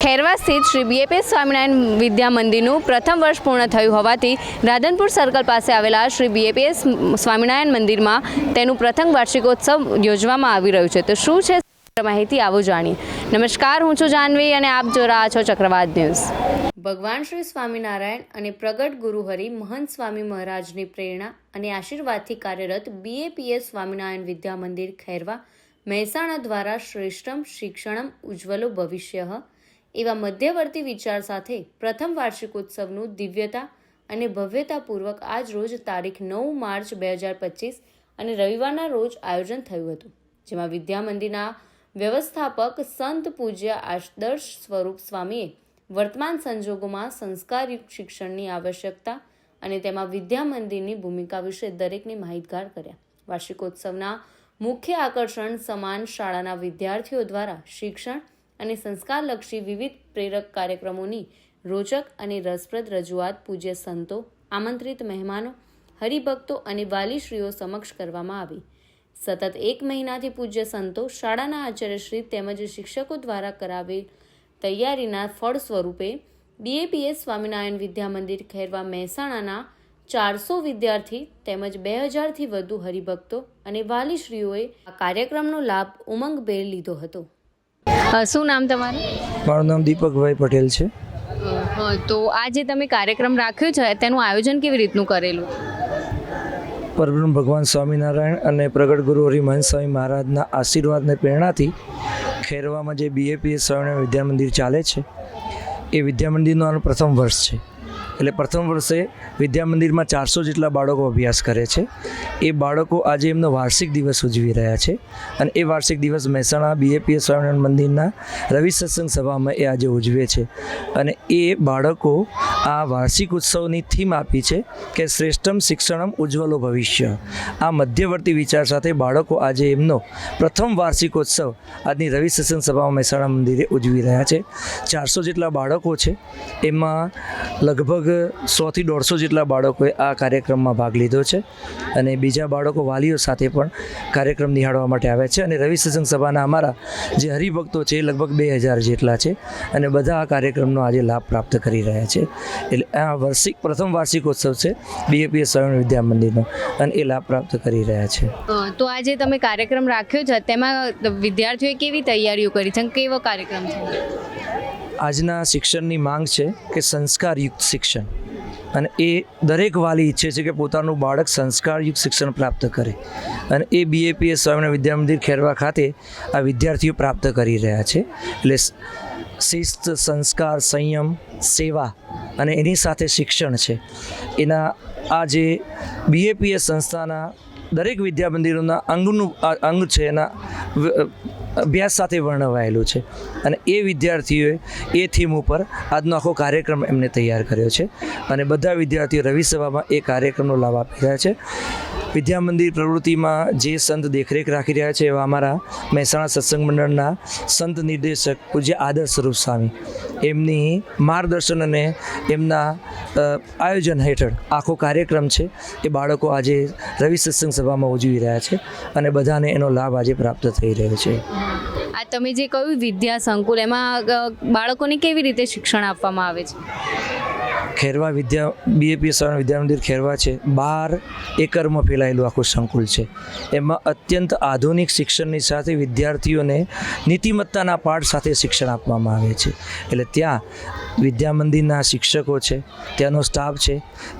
ખેરવા સ્થિત શ્રી બીએપીએસ સ્વામિનારાયણ વિદ્યા મંદિરનું પ્રથમ વર્ષ પૂર્ણ થયું હોવાથી રાધનપુર સર્કલ પાસે આવેલા શ્રી બીએપીએસ સ્વામિનારાયણ મંદિરમાં તેનું પ્રથમ વાર્ષિકોત્સવ યોજવામાં આવી રહ્યું છે. તો શું છે માહિતી આવો જાણીએ. નમસ્કાર, હું છું જાનવી અને આપ જોઈ રહ્યા છો ચક્રવાત ન્યૂઝ. ભગવાન શ્રી સ્વામિનારાયણ અને પ્રગટ ગુરુહરિ મહંત સ્વામી મહારાજની પ્રેરણા અને આશીર્વાદથી કાર્યરત બીએપીએસ સ્વામિનારાયણ વિદ્યા મંદિર ખેરવા મહેસાણા દ્વારા શ્રેષ્ઠમ શિક્ષણમ ઉજ્જવલો ભવિષ્ય એવા મધ્યવર્તી વિચાર સાથે પ્રથમ વાર્ષિકોત્સવનું દિવ્યતા અને ભવ્યતાપૂર્વક આજ રોજ તારીખ 9 માર્ચ 2025 અને રવિવારના રોજ આયોજન થયું હતું, જેમાં વિદ્યા મંદિરના વ્યવસ્થાપક સંત પૂજ્ય આદર્શ સ્વરૂપ સ્વામીએ વર્તમાન સંજોગોમાં સંસ્કારયુક્ત શિક્ષણની આવશ્યકતા અને તેમાં વિદ્યા મંદિરની ભૂમિકા વિશે દરેકને માહિતગાર કર્યા. વાર્ષિકોત્સવના મુખ્ય આકર્ષણ સમાન શાળાના વિદ્યાર્થીઓ દ્વારા શિક્ષણ અને સંસ્કારલક્ષી વિવિધ પ્રેરક કાર્યક્રમોની રોચક અને રસપ્રદ રજૂઆત પૂજ્ય સંતો, આમંત્રિત મહેમાનો, હરિભક્તો અને વાલીશ્રીઓ સમક્ષ કરવામાં આવી. સતત 1 મહિનાથી પૂજ્ય સંતો, શાળાના આચાર્યશ્રી તેમજ શિક્ષકો દ્વારા કરાવેલ તૈયારીના ફળ સ્વરૂપે બીએપીએસ સ્વામિનારાયણ વિદ્યા મંદિર ખેરવા મહેસાણાના 400 વિદ્યાર્થી તેમજ 2000થી વધુ હરિભક્તો અને વાલીશ્રીઓએ આ કાર્યક્રમનો લાભ ઉમંગભેર લીધો હતો. શું નામ તમારું? મારું નામ દીપકભાઈ પટેલ છે. તો આ જે તમે કાર્યક્રમ રાખ્યો છે તેનું આયોજન કેવી રીતનું કરેલું? પરબ્રહ્મ ભગવાન સ્વામિનારાયણ અને પ્રગટ ગુરુ હરિ મહંત સ્વામી મહારાજના આશીર્વાદને પ્રેરણાથી ખેરવામાં જે બીએપીએસ સ્વામિનારાયણ વિદ્યા મંદિર ચાલે છે એ વિદ્યા મંદિરનું આનું પ્રથમ વર્ષ છે. એટલે પ્રથમ વર્ષે વિદ્યા મંદિરમાં 400 જેટલા બાળકો અભ્યાસ કરે છે. એ બાળકો આજે એમનો વાર્ષિક દિવસ ઉજવી રહ્યા છે અને એ વાર્ષિક દિવસ મહેસાણા બીએપીએસ સ્વામિનારાયણ મંદિરના રવિ સત્સંગ સભામાં એ આજે ઉજવે છે. અને એ બાળકો આ વાર્ષિક ઉત્સવની થીમ આપી છે કે શ્રેષ્ઠમ શિક્ષણમ ઉજ્જવલો ભવિષ્ય. આ મધ્યવર્તી વિચાર સાથે બાળકો આજે એમનો પ્રથમ વાર્ષિકોત્સવ આજની રવિ સત્સંગ સભામાં મહેસાણા મંદિરે ઉજવી રહ્યા છે. 400 જેટલા બાળકો છે, એમાં લગભગ 100 થી 150 જેટલા બાળકોએ આ કાર્યક્રમમાં ભાગ લીધો છે અને બીજા બાળકો વાલીઓ સાથે પણ કાર્યક્રમ નિહાળવા માટે આવ્યા છે. અને રવિ સત્સંગ સભાના અમારા જે હરિભક્તો છે એ લગભગ 2000 જેટલા છે અને બધા આ કાર્યક્રમનો આજે લાભ પ્રાપ્ત કરી રહ્યા છે. એટલે આ પ્રથમ વાર્ષિકોત્સવ છે બીએપીએસ સ્વામિનારાયણ વિદ્યા મંદિરનો અને એ લાભ પ્રાપ્ત કરી રહ્યા છે. તો આજે તમે કાર્યક્રમ રાખ્યો છે તેમાં વિદ્યાર્થીઓએ કેવી તૈયારીઓ કરી છે? કેવો કાર્યક્રમ છે? આજના શિક્ષણની માંગ છે કે સંસ્કારયુક્ત શિક્ષણ, અને એ દરેક વાલી ઈચ્છે છે કે પોતાનું બાળક સંસ્કારયુક્ત શિક્ષણ પ્રાપ્ત કરે અને એ બીએપીએસ સ્વામિનારાયણ વિદ્યા મંદિર ખેરવા ખાતે આ વિદ્યાર્થીઓ પ્રાપ્ત કરી રહ્યા છે. એટલે શિસ્ત, સંસ્કાર, સંયમ, સેવા અને એની સાથે શિક્ષણ છે. એના આ જે બીએપીએસ સંસ્થાના દરેક વિદ્યા મંદિરોના અંગ છે એના અભ્યાસ સાથે વર્ણવાયેલું છે અને એ વિદ્યાર્થીઓએ એ થીમ ઉપર આજનો આખો કાર્યક્રમ એમને તૈયાર કર્યો છે અને બધા વિદ્યાર્થીઓ રવિ સભામાં એ કાર્યક્રમનો લાભ આપી રહ્યા છે. વિદ્યા મંદિર પ્રવૃત્તિમાં જે સંત દેખરેખ રાખી રહ્યા છે એવા અમારા મહેસાણા સત્સંગ મંડળના સંત નિર્દેશક પૂજ્ય આદર્શ સ્વરૂપ સ્વામી, એમની માર્ગદર્શન અને એમના આયોજન હેઠળ આખો કાર્યક્રમ છે એ બાળકો આજે રવિ સત્સંગ સભામાં ઉજવી રહ્યા છે અને બધાને એનો લાભ આજે પ્રાપ્ત થઈ રહ્યો છે. આ તમે જે કહ્યું વિદ્યા સંકુલ, એમાં બાળકોને કેવી રીતે શિક્ષણ આપવામાં આવે છે? ખેરવા બીએપીએસ સ્વામિનારાયણ વિદ્યા મંદિર ખેરવા છે 12 એકરમાં ફેલાયેલું આખું સંકુલ છે. એમાં અત્યંત આધુનિક શિક્ષણની સાથે વિદ્યાર્થીઓને નીતિમત્તાના પાઠ સાથે શિક્ષણ આપવામાં આવે છે. એટલે ત્યાં વિદ્યા મંદિરના શિક્ષકો છે, ત્યાંનો સ્ટાફ છે,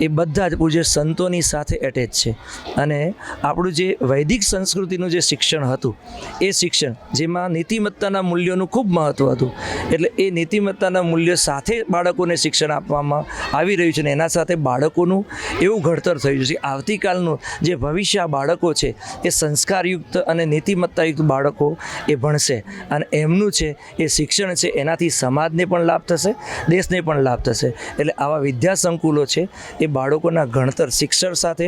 એ બધા જ પૂજ્ય સંતોની સાથે એટેચ છે. અને આપણું જે વૈદિક સંસ્કૃતિનું જે શિક્ષણ હતું એ શિક્ષણ જેમાં નીતિમત્તાના મૂલ્યોનું ખૂબ મહત્ત્વ હતું, એટલે એ નીતિમત્તાના મૂલ્યો સાથે બાળકોને શિક્ષણ આપવામાં આવી રહ્યું છે. અને એના સાથે બાળકોનું એવું ઘડતર થયું છે કે આવતીકાલનું જે ભવિષ્ય આ બાળકો છે એ સંસ્કારયુક્ત અને નીતિમત્તાયુક્ત બાળકો એ ભણશે અને એમનું છે એ શિક્ષણ છે એનાથી સમાજને પણ લાભ થશે, દેશને પણ લાભ થશે. એટલે આવા વિદ્યા સંકુલો છે એ બાળકોના ભણતર, શિક્ષણ સાથે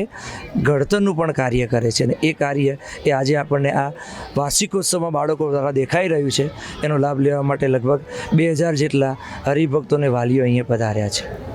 ઘડતરનું પણ કાર્ય કરે છે અને એ કાર્ય એ આજે આપણને આ વાર્ષિકોત્સવમાં બાળકો દ્વારા દેખાઈ રહ્યું છે. એનો લાભ લેવા માટે લગભગ 2000 જેટલા હરિભક્તોને વાલીઓ અહીંયા પધાર્યા છે.